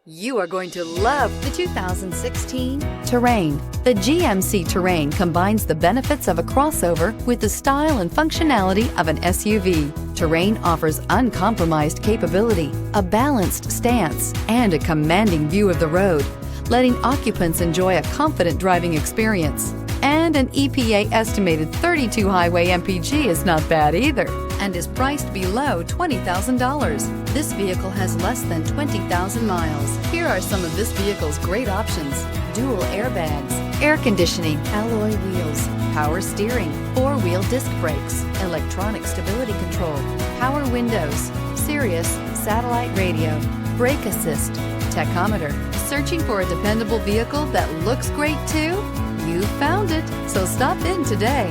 You are going to love the 2016 Terrain. The GMC Terrain combines the benefits of a crossover with the style and functionality of an SUV. Terrain offers uncompromised capability, a balanced stance, and a commanding view of the road, letting occupants enjoy a confident driving experience. And an EPA estimated 32 highway MPG is not bad either, and is priced below $20,000. This vehicle has less than 20,000 miles. Here are some of this vehicle's great options: dual airbags, air conditioning, alloy wheels, power steering, four-wheel disc brakes, electronic stability control, power windows, Sirius satellite radio, brake assist, tachometer. Searching for a dependable vehicle that looks great too? You found it, so stop in today.